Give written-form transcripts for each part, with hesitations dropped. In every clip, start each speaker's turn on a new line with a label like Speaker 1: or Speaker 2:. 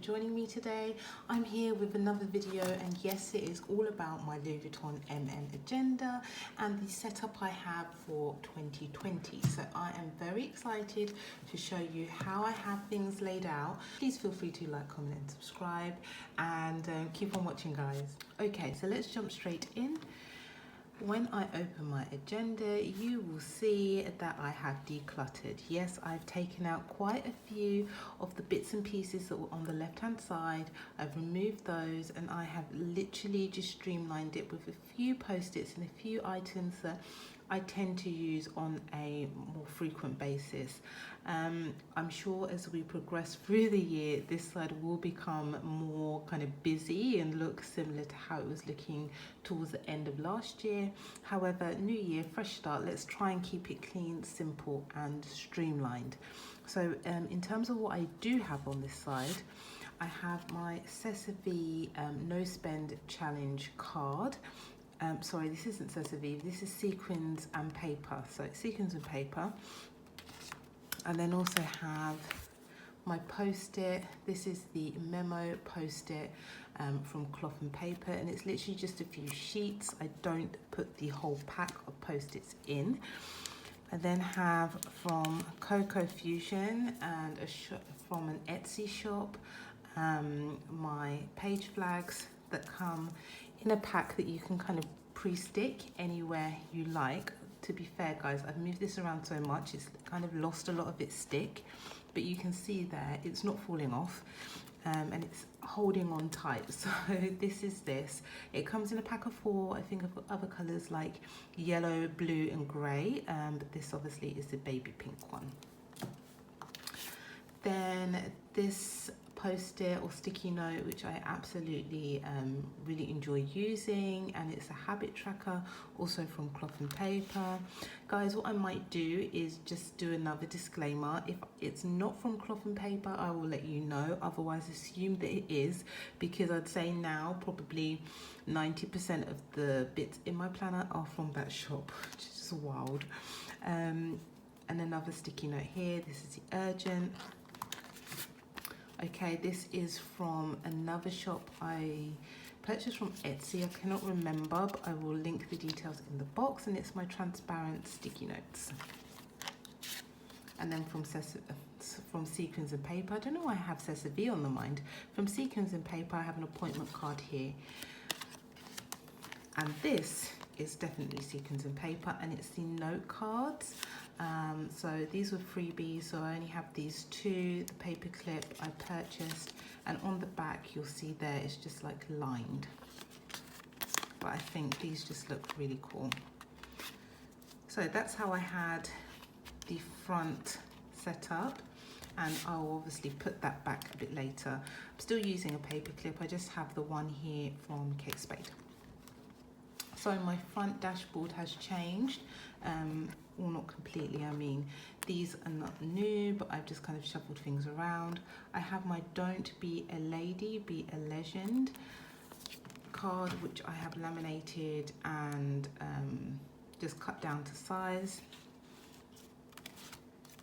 Speaker 1: joining me today. I'm here with another video, and yes, it is all about my Louis Vuitton agenda and the setup I have for 2020. So I am very excited to show you how I have things laid out. Please feel free to like, comment and subscribe, and keep on watching, guys. Okay, so let's jump straight in. When I open my agenda, you will see that I have decluttered. Yes, I've taken out quite a few of the bits and pieces that were on the left hand side. I've removed those, and I have literally just streamlined it with a few post-its and a few items that I tend to use on a more frequent basis. I'm sure as we progress through the year, this side will become more kind of busy and look similar to how it was looking towards the end of last year. However, new year, fresh start, let's try and keep it clean, simple and streamlined. So in terms of what I do have on this side, I have my Sequins No Spend Challenge card. Sorry, this isn't Sequins, this is Sequins and Paper. So Sequins and Paper. And then also have my post-it. This is the memo post-it from Cloth and Paper, and it's literally just a few sheets. I don't put the whole pack of post-its in. I then have from Cocoa Fusion and from an Etsy shop, my page flags that come in a pack that you can kind of pre-stick anywhere you like. To be fair, guys, I've moved this around so much, it's kind of lost a lot of its stick, but you can see there it's not falling off, and it's holding on tight. So this is this. It comes in a pack of 4. I think I've got other colors like yellow, blue and grey, but this obviously is the baby pink one. Then this post-it or sticky note, which I absolutely really enjoy using, and it's a habit tracker, also from Cloth and Paper. Guys, what I might do is just do another disclaimer. If it's not from Cloth and Paper, I will let you know, otherwise assume that it is, because I'd say now probably 90% of the bits in my planner are from that shop, which is just wild. And another sticky note here, this is the urgent. Okay, this is from another shop I purchased from Etsy. I cannot remember, but I will link the details in the box, and it's my transparent sticky notes. And then from Sequins and Paper, I don't know why I have Sequins on the mind. From Sequins and Paper, I have an appointment card here. And this is definitely Sequins and Paper, and it's the note cards. So these were freebies, so I only have these 2. The Paperclip I purchased, and on the back you'll see there it's just like lined, but I think these just look really cool. So that's how I had the front set up, and I'll obviously put that back a bit later. I'm still using a Paperclip, I just have the one here from Kate Spade. So my front dashboard has changed, well, not completely, I mean, these are not new, but I've just kind of shuffled things around. I have my Don't Be a Lady, Be a Legend card, which I have laminated and just cut down to size.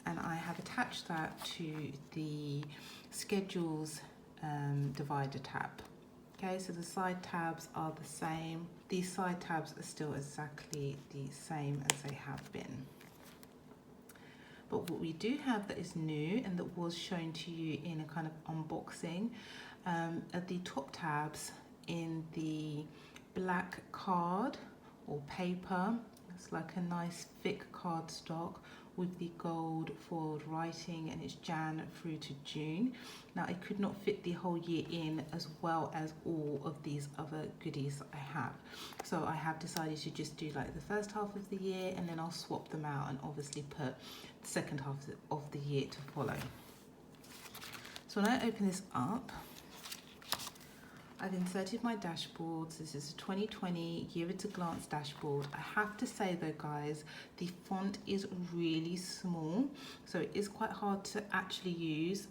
Speaker 1: And I have attached that to the schedules divider tab. Okay, so the side tabs are the same. These side tabs are still exactly the same as they have been. But what we do have that is new and that was shown to you in a kind of unboxing are the top tabs in the black card or paper. It's like a nice thick cardstock with the gold foiled writing, and it's Jan through to June. Now, I could not fit the whole year in, as well as all of these other goodies that I have. So I have decided to just do like the first half of the year, and then I'll swap them out and obviously put the second half of the year to follow. So when I open this up, I've inserted my dashboards. This is a 2020 year at a glance dashboard. I have to say though, guys, the font is really small, so it is quite hard to actually use,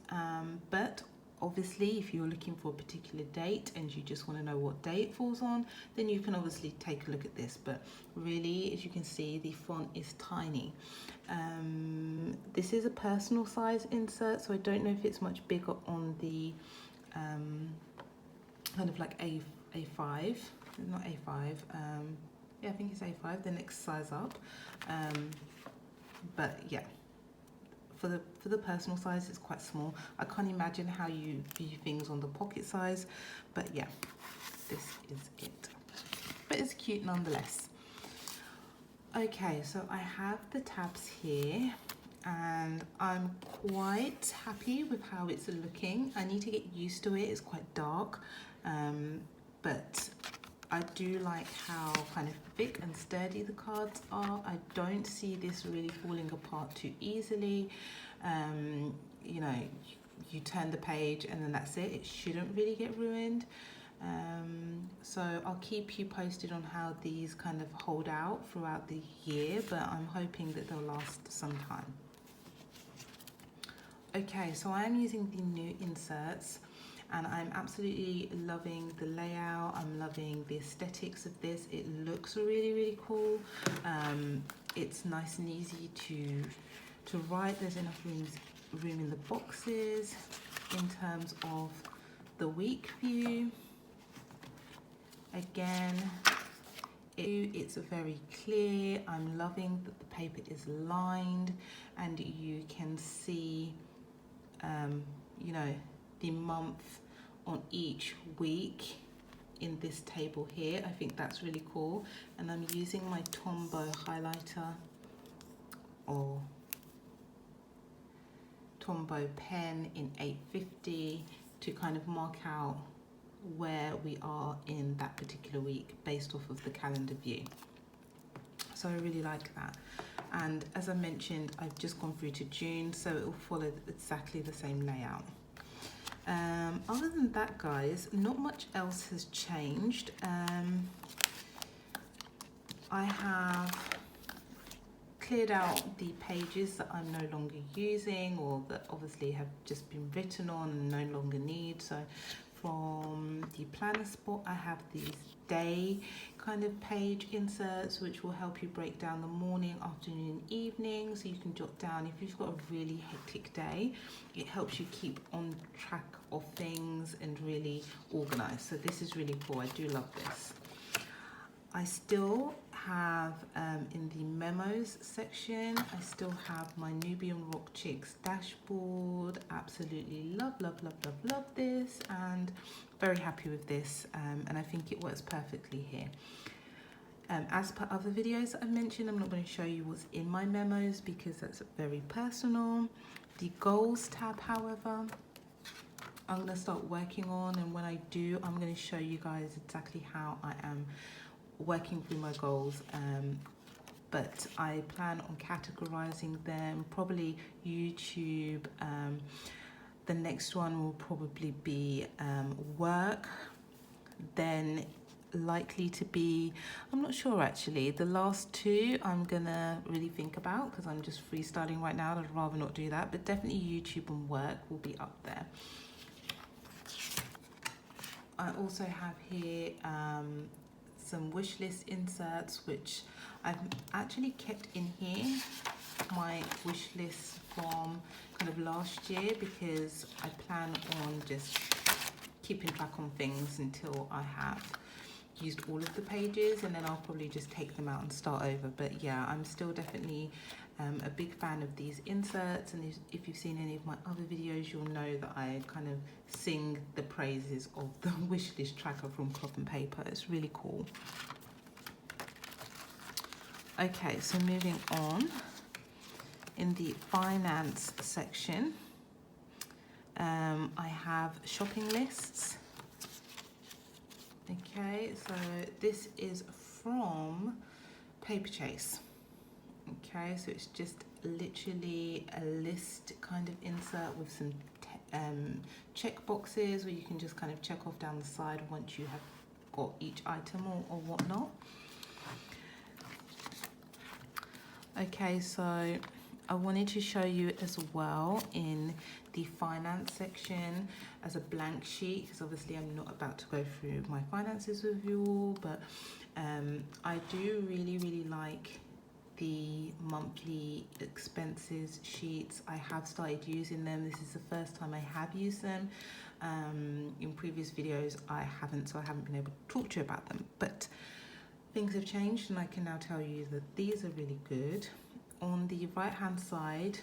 Speaker 1: but obviously if you're looking for a particular date and you just want to know what day it falls on, then you can obviously take a look at this. But really, as you can see, the font is tiny. This is a personal size insert, so I don't know if it's much bigger on the kind of like A5, not A5, yeah, I think it's A5, the next size up. But yeah, for the personal size, it's quite small. I can't imagine how you view things on the pocket size, but yeah, this is it. But it's cute nonetheless. Okay, so I have the tabs here and I'm quite happy with how it's looking. I need to get used to it, it's quite dark, but I do like how kind of thick and sturdy the cards are. I don't see this really falling apart too easily. You know, you turn the page and then that's it. It shouldn't really get ruined. So I'll keep you posted on how these kind of hold out throughout the year, but I'm hoping that they'll last some time. Okay, so I am using the new inserts and I'm absolutely loving the layout. I'm loving the aesthetics of this. It looks really, really cool. It's nice and easy to write. There's enough room in the boxes. In terms of the week view, again, it's very clear. I'm loving that the paper is lined and you can see you know, the month on each week in this table here. I think that's really cool. And I'm using my Tombow highlighter or Tombow pen in 850 to kind of mark out where we are in that particular week based off of the calendar view. So I really like that. And as I mentioned, I've just gone through to June, so it will follow exactly the same layout. Other than that, guys, not much else has changed. I have cleared out the pages that I'm no longer using or that obviously have just been written on and no longer need. So from the planner spot, I have these day kind of page inserts which will help you break down the morning, afternoon, evening, so you can jot down if you've got a really hectic day. It helps you keep on track of things and really organized. So this is really cool. I do love this. I still have in the memos section, I still have my Nubian Rock Chicks dashboard. Absolutely love this and very happy with this, and I think it works perfectly here. As per other videos that I've mentioned, I'm not going to show you what's in my memos because that's very personal. The goals tab, however, I'm going to start working on, and when I do, I'm going to show you guys exactly how I am working through my goals, but I plan on categorizing them, probably YouTube. The next one will probably be work, then likely to be, I'm not sure actually, the last two I'm gonna really think about because I'm just freestyling right now. I'd rather not do that, but definitely YouTube and work will be up there. I also have here some wish list inserts which I've actually kept in here, my wish list from kind of last year, because I plan on just keeping track on things until I have used all of the pages, and then I'll probably just take them out and start over. But yeah, I'm still definitely a big fan of these inserts, and if you've seen any of my other videos, you'll know that I kind of sing the praises of the wish list tracker from Cloth and Paper. It's really cool. Okay, so moving on, in the finance section, I have shopping lists. Okay, so this is from Paperchase. Okay, so it's just literally a list kind of insert with some check boxes where you can just kind of check off down the side once you have got each item or whatnot. Okay, so I wanted to show you as well in the finance section as a blank sheet, because obviously I'm not about to go through my finances with you all, but I do really like the monthly expenses sheets. I have started using them. This is the first time I have used them. In previous videos I haven't, so I haven't been able to talk to you about them, but things have changed and I can now tell you that these are really good. On the right hand side,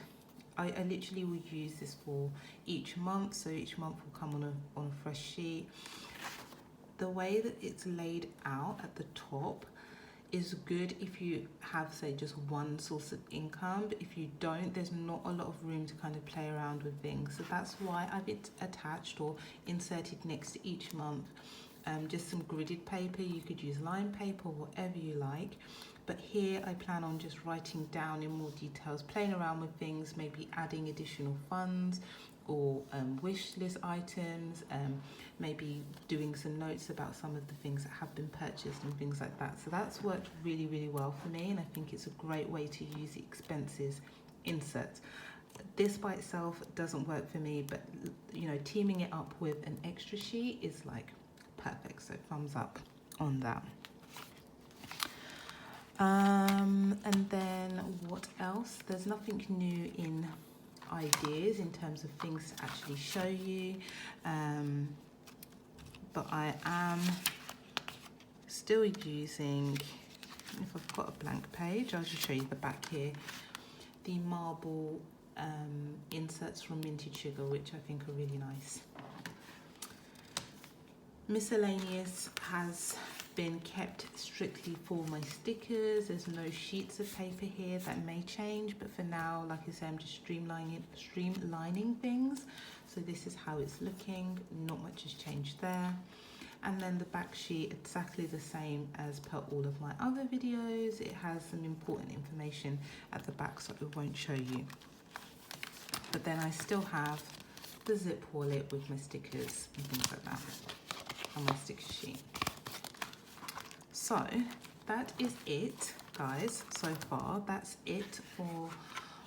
Speaker 1: I literally will use this for each month, so each month will come on a fresh sheet. The way that it's laid out at the top is good if you have, say, just one source of income, but if you don't, there's not a lot of room to kind of play around with things. So that's why I've attached or inserted next to each month just some gridded paper. You could use line paper, whatever you like, but here I plan on just writing down in more details, playing around with things, maybe adding additional funds or wish list items, maybe doing some notes about some of the things that have been purchased and things like that. So that's worked really, really well for me, and I think it's a great way to use the expenses insert. This by itself doesn't work for me, but you know, teaming it up with an extra sheet is like perfect, so thumbs up on that. And then what else? There's nothing new in ideas in terms of things to actually show you, but I am still using, if I've got a blank page, I'll just show you the back here, the marble inserts from Minted Sugar, which I think are really nice. Miscellaneous has been kept strictly for my stickers. There's no sheets of paper here. That may change, but for now, like I said, I'm just streamlining things. So this is how it's looking. Not much has changed there. And then the back sheet, exactly the same as per all of my other videos. It has some important information at the back, so it won't show you. But then I still have the zip wallet with my stickers and things like that, and my sticker sheet. So that is it, guys, so far. That's it for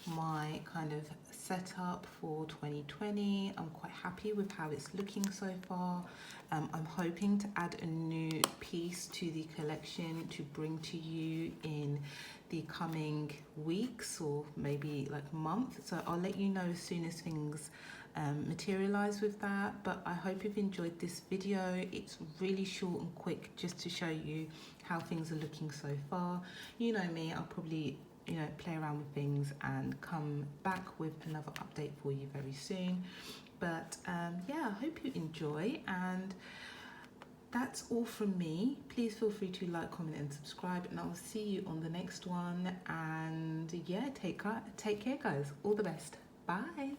Speaker 1: my kind of setup for 2020. I'm quite happy with how it's looking so far. I'm hoping to add a new piece to the collection to bring to you in the coming weeks or maybe like month. So I'll let you know as soon as things materialize with that. But I hope you've enjoyed this video. It's really short and quick just to show you how things are looking so far. You know me, I'll probably play around with things and come back with another update for you very soon. But yeah, I hope you enjoy, and that's all from me. Please feel free to like, comment and subscribe, and I'll see you on the next one. And yeah, take care guys. All the best. Bye.